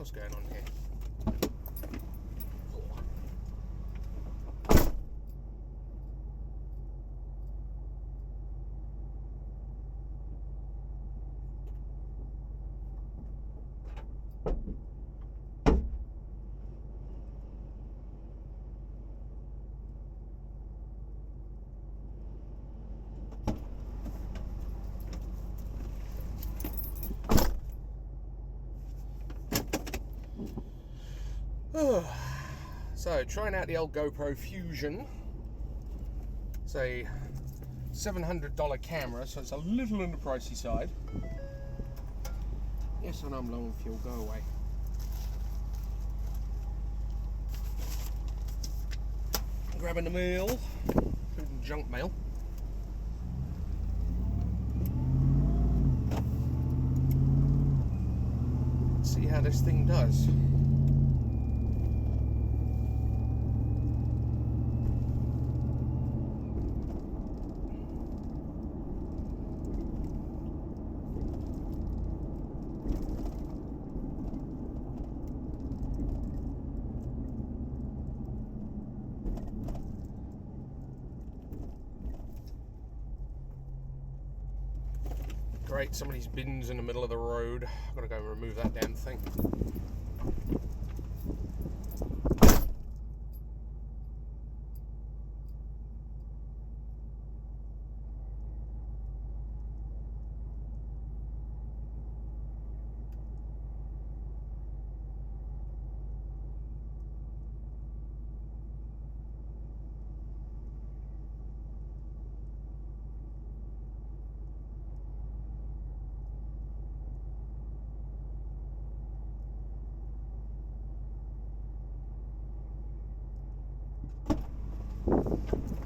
hell's going on here? So, trying out the old GoPro Fusion. It's a $700 camera, so it's a little on the pricey side. Yes, I know I'm low on fuel, go away. Grabbing the mail, including junk mail. Let's see how this thing does. Great, some of these bins in the middle of the road. I've got to go and remove that damn thing.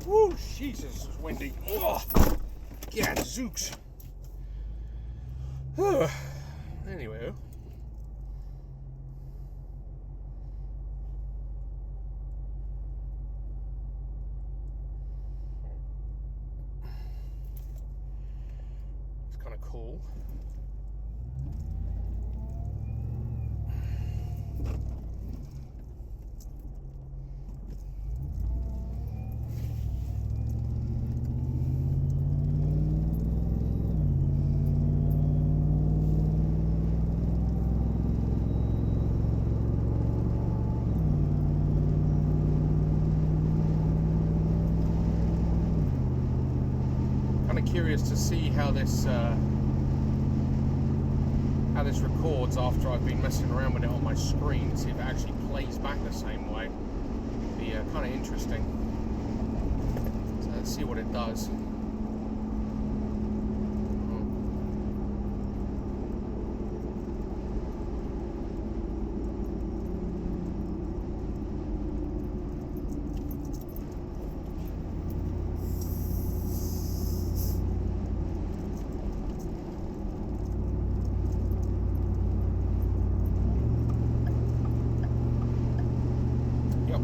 Woo, Jesus, it's windy. Oh, gadzooks. Anyway. It's kind of cool. Curious to see how this records after I've been messing around with it on my screen. See if it actually plays back the same way. It'd be kind of interesting. So let's see what it does.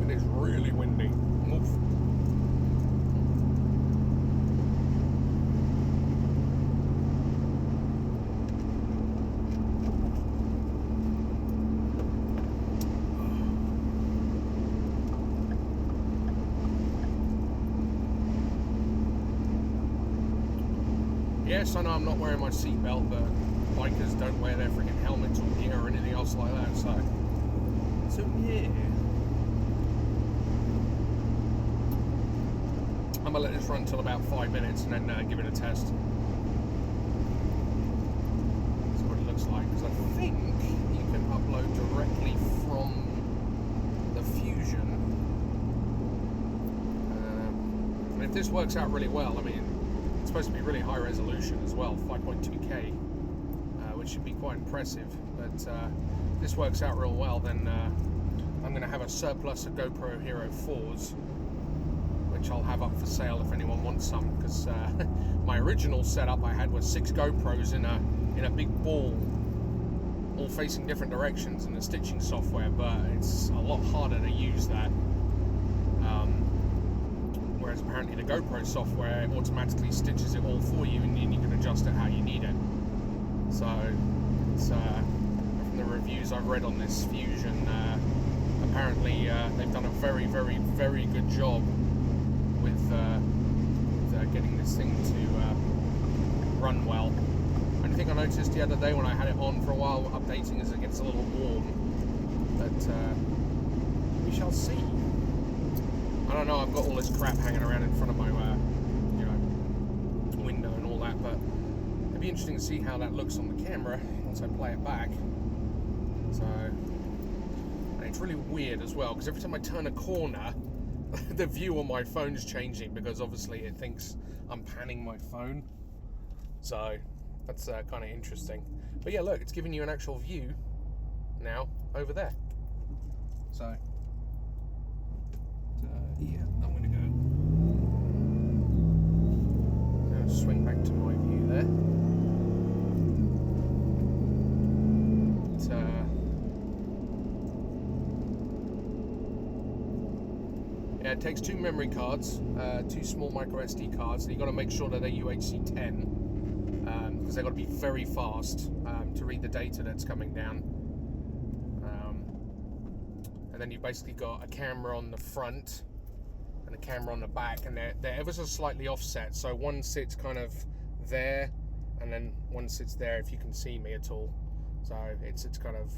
It is really windy. Oof. Yes, I know I'm not wearing my seatbelt, but bikers don't wear their freaking helmets or gear or anything else like that, so yeah. I'm going to let this run until about 5 minutes and then give it a test. See what it looks like, because I think you can upload directly from the Fusion. And if this works out really well, I mean, it's supposed to be really high resolution as well, 5.2K, which should be quite impressive. But if this works out real well, then I'm going to have a surplus of GoPro Hero 4s, which I'll have up for sale if anyone wants some, because my original setup I had was 6 GoPros in a big ball, all facing different directions in the stitching software, but it's a lot harder to use that. Whereas apparently the GoPro software automatically stitches it all for you, and you can adjust it how you need it. So it's from the reviews I've read on this Fusion, apparently they've done a very, very, very good job with getting this thing to run well. Only thing I noticed the other day when I had it on for a while updating is it gets a little warm, but we shall see. I don't know, I've got all this crap hanging around in front of my window and all that, but it'd be interesting to see how that looks on the camera once I play it back. So, and it's really weird as well, because every time I turn a corner the view on my phone's changing, because obviously it thinks I'm panning my phone. So that's kind of interesting. But yeah, look, it's giving you an actual view now over there. So yeah, I'm going to go swing back to my view there. Yeah, it takes 2 memory cards, 2 small micro SD cards. You've got to make sure that they're UHC 10 because they've got to be very fast to read the data that's coming down. And then you've basically got a camera on the front and a camera on the back, and they're ever so slightly offset. So one sits kind of there, and then one sits there, if you can see me at all. So it's kind of,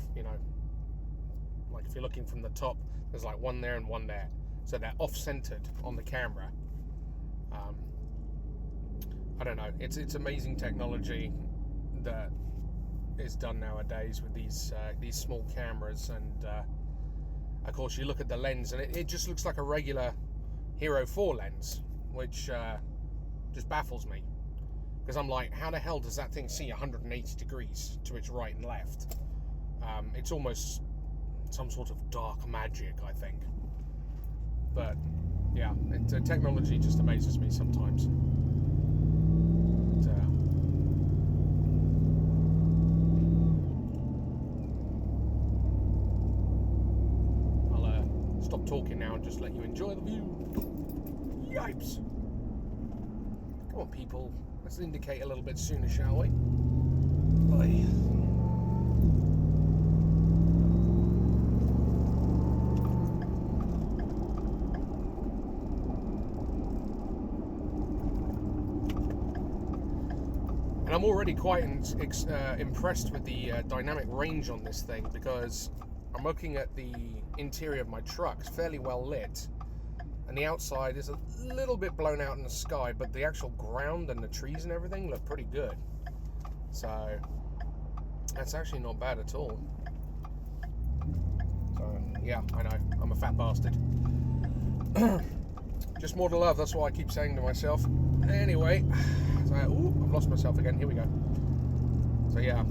like if you're looking from the top, there's like one there and one there. So they're off-centered on the camera. I don't know. It's amazing technology that is done nowadays with these small cameras, and of course you look at the lens and it just looks like a regular Hero 4 lens, which just baffles me, because I'm like, how the hell does that thing see 180 degrees to its right and left? It's almost some sort of dark magic, I think. But yeah, technology just amazes me sometimes. I'll stop talking now and just let you enjoy the view. Yipes! Come on, people. Let's indicate a little bit sooner, shall we? Bye. I'm already quite impressed with the dynamic range on this thing, because I'm looking at the interior of my truck. It's fairly well lit, and the outside is a little bit blown out in the sky, but the actual ground and the trees and everything look pretty good. So that's actually not bad at all. So yeah, I know, I'm a fat bastard. Just more to love, that's what I keep saying to myself. Anyway, so, I've lost myself again, here we go. So yeah,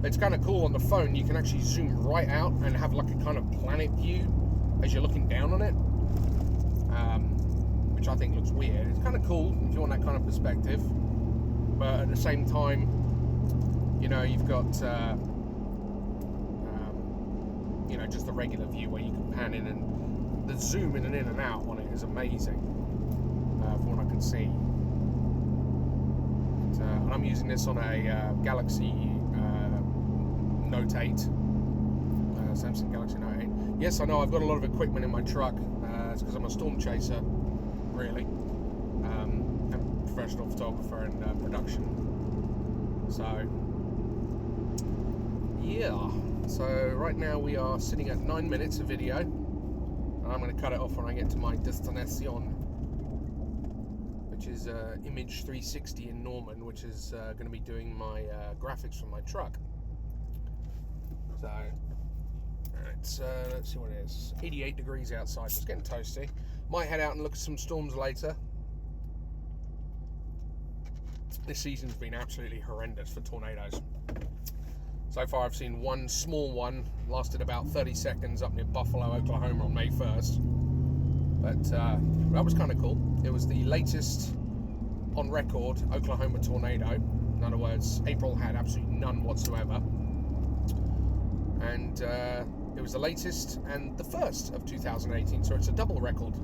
it's kind of cool on the phone. You can actually zoom right out and have like a kind of planet view as you're looking down on it, which I think looks weird. It's kind of cool if you want that kind of perspective, but at the same time, you've got just the regular view where you can pan in, and the zoom in and out on it is amazing, from what I can see. And I'm using this on a Galaxy Note 8, Samsung Galaxy Note 8. Yes, I know I've got a lot of equipment in my truck. It's because I'm a storm chaser, really. I'm a professional photographer and production. So, yeah. So right now we are sitting at 9 minutes of video. And I'm going to cut it off when I get to my destination, which is Image 360 in Norman, which is going to be doing my graphics for my truck. So, let's see what it is. 88 degrees outside, so it's getting toasty. Might head out and look at some storms later. This season's been absolutely horrendous for tornadoes. So far I've seen one small one, lasted about 30 seconds up near Buffalo, Oklahoma on May 1st. But that was kind of cool. It was the latest on record Oklahoma tornado. In other words, April had absolutely none whatsoever. And it was the latest and the first of 2018, so it's a double record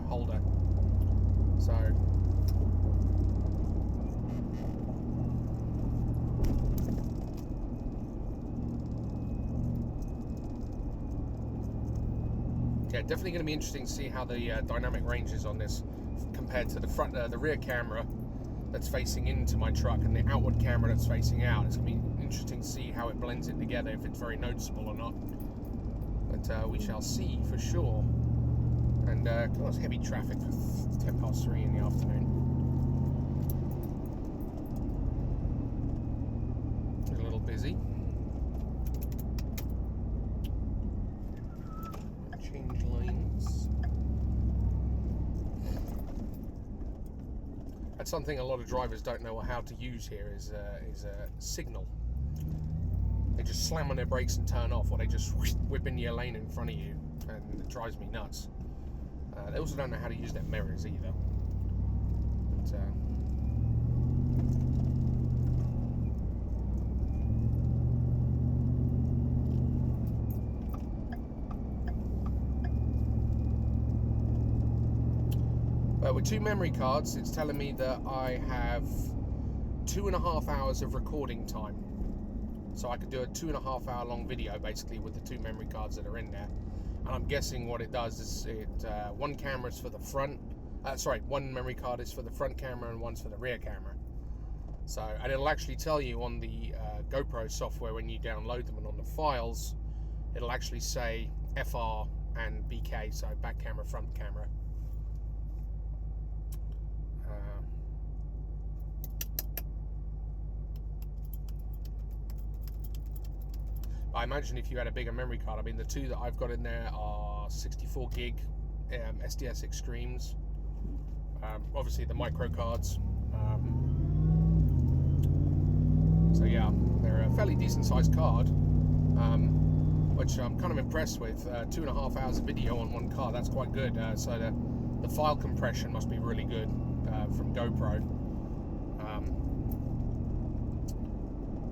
holder. So yeah, definitely going to be interesting to see how the dynamic range is on this compared to the rear camera that's facing into my truck and the outward camera that's facing out. It's going to be interesting to see how it blends it together, if it's very noticeable or not. But we shall see for sure. And it's heavy traffic for 3:10 in the afternoon. It's a little busy. Change lanes. That's something a lot of drivers don't know how to use here is a signal. They just slam on their brakes and turn off, or they just whip in your lane in front of you, and it drives me nuts. They also don't know how to use their mirrors either. But with 2 memory cards, it's telling me that I have 2.5 hours of recording time. So I could do a 2.5 hour long video basically with the 2 memory cards that are in there. And I'm guessing what it does is one camera is for the front, one memory card is for the front camera and one's for the rear camera. So, and it'll actually tell you on the GoPro software when you download them, and on the files, it'll actually say FR and BK, so back camera, front camera. I imagine if you had a bigger memory card, I mean, the 2 that I've got in there are 64 gig SDS Extremes. Obviously the micro cards. So yeah, they're a fairly decent sized card, which I'm kind of impressed with. 2.5 hours of video on one card, that's quite good. So the file compression must be really good from GoPro.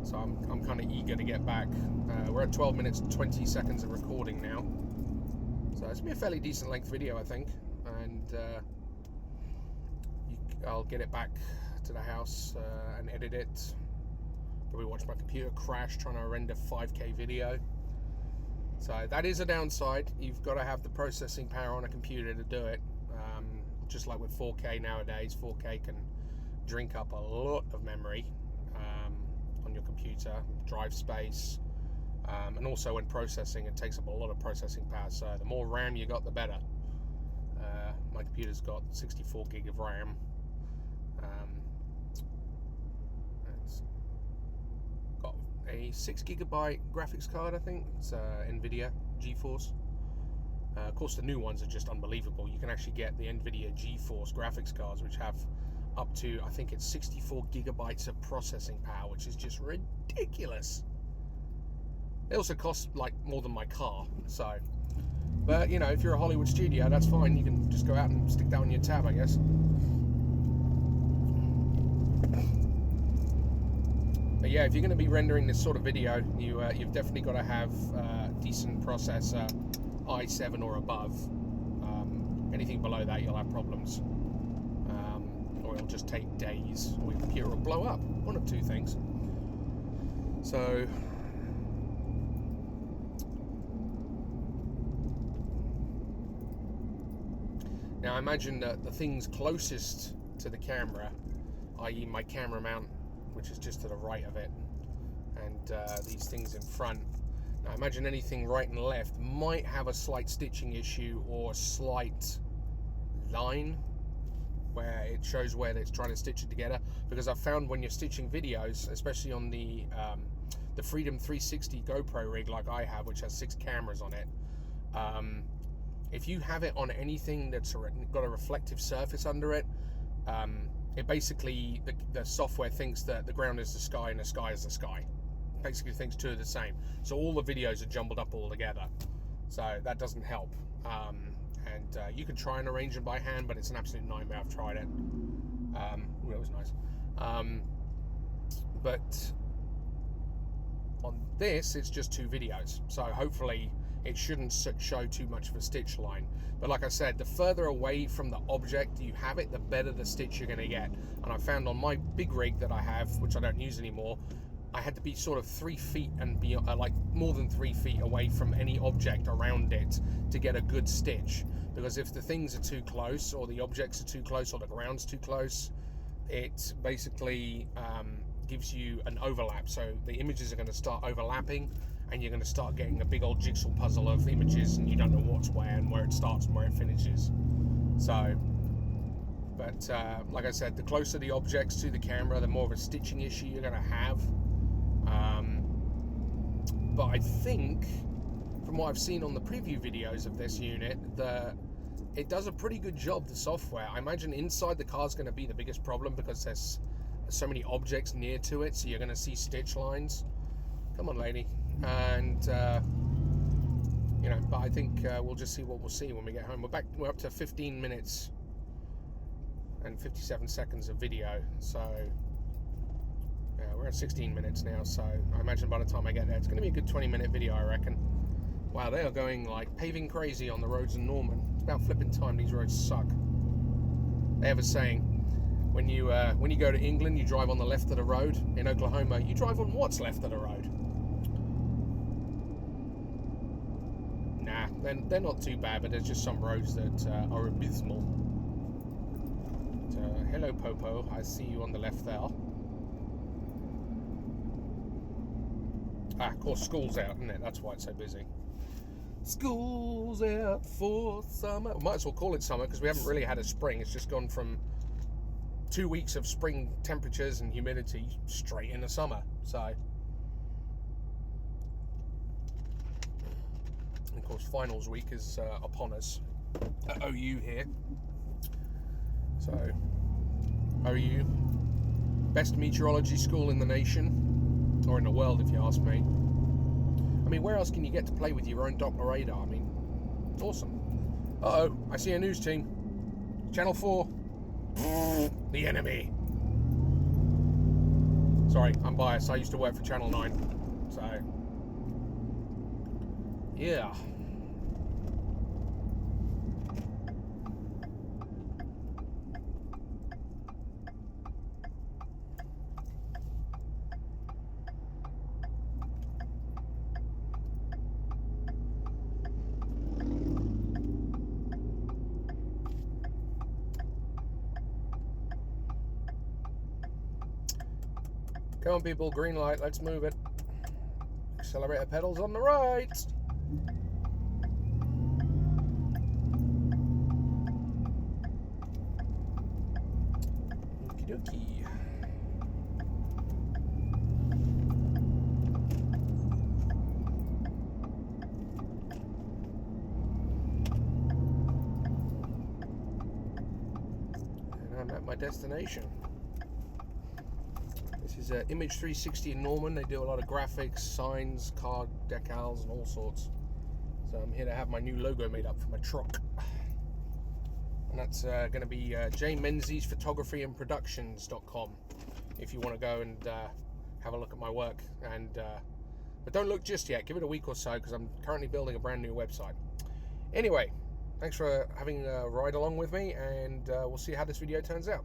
So I'm kind of eager to get back. We're at 12 minutes and 20 seconds of recording now. So it's going to be a fairly decent length video, I think. And I'll get it back to the house and edit it. Probably watch my computer crash trying to render 5K video. So that is a downside. You've got to have the processing power on a computer to do it. Just like with 4K nowadays, 4K can drink up a lot of memory on your computer, drive space, and also when processing, it takes up a lot of processing power. So the more RAM you got, the better. My computer's got 64 gig of RAM. It's got a 6 gigabyte graphics card, I think. It's NVIDIA GeForce. Of course, the new ones are just unbelievable. You can actually get the NVIDIA GeForce graphics cards, which have up to, I think it's 64 gigabytes of processing power, which is just ridiculous. It also costs like more than my car, so. But you know, if you're a Hollywood studio, that's fine. You can just go out and stick that on your tab, I guess. But yeah, if you're going to be rendering this sort of video, you've definitely got to have a decent processor, i7 or above. Anything below that, you'll have problems. Or it'll just take days, or your computer will blow up. One of two things. So now I imagine that the things closest to the camera, i.e. my camera mount, which is just to the right of it, and these things in front, now I imagine anything right and left might have a slight stitching issue or a slight line where it shows where it's trying to stitch it together, because I've found when you're stitching videos, especially on the Freedom 360 GoPro rig like I have, which has 6 cameras on it, if you have it on anything that's got a reflective surface under it, it basically, the software thinks that the ground is the sky and the sky is the sky. Basically thinks two are the same. So all the videos are jumbled up all together. So that doesn't help. And you can try and arrange them by hand, but it's an absolute nightmare. I've tried it. It was nice. But on this, it's just 2 videos. So hopefully it shouldn't show too much of a stitch line. But like I said, the further away from the object you have it, the better the stitch you're going to get. And I found on my big rig that I have, which I don't use anymore, I had to be sort of 3 feet and be like more than 3 feet away from any object around it to get a good stitch. Because if the things are too close, or the objects are too close, or the ground's too close, it basically gives you an overlap. So the images are going to start overlapping, and you're going to start getting a big old jigsaw puzzle of images, and you don't know what's where and where it starts and where it finishes. So, but like I said, the closer the objects to the camera, the more of a stitching issue you're going to have. But I think, from what I've seen on the preview videos of this unit, it does a pretty good job, the software. I imagine inside the car is going to be the biggest problem, because there's so many objects near to it, so you're going to see stitch lines. Come on, lady. And but I think we'll just see what we'll see when we get home. We're up to 15 minutes and 57 seconds of video, so yeah, we're at 16 minutes now, so I imagine by the time I get there, it's going to be a good 20-minute video, I reckon. Wow, they are going like paving crazy on the roads in Norman. It's about flipping time. These roads suck. They have a saying, when you go to England, you drive on the left of the road. In Oklahoma, you drive on what's left of the road. Nah, they're not too bad, but there's just some roads that are abysmal. So, hello, Popo. I see you on the left there. Of course, school's out, isn't it? That's why it's so busy. School's out for summer. We might as well call it summer, because we haven't really had a spring. It's just gone from 2 weeks of spring temperatures and humidity straight into summer. So, and of course, finals week is upon us at OU here. So, OU, best meteorology school in the nation, or in the world, if you ask me. I mean, where else can you get to play with your own Doppler radar? I mean, it's awesome. Uh-oh, I see a news team. Channel 4. The enemy. Sorry, I'm biased. I used to work for Channel 9. So, yeah. Come on, people, green light, let's move it. Accelerator pedals on the right. Okie dokie. And I'm at my destination. This is Image 360 in Norman. They do a lot of graphics, signs, car decals, and all sorts. So I'm here to have my new logo made up for my truck. And that's going to be jmenzie'sphotographyandproductions.com if you want to go and have a look at my work. And but don't look just yet. Give it a week or so, because I'm currently building a brand new website. Anyway, thanks for having a ride along with me, and we'll see how this video turns out.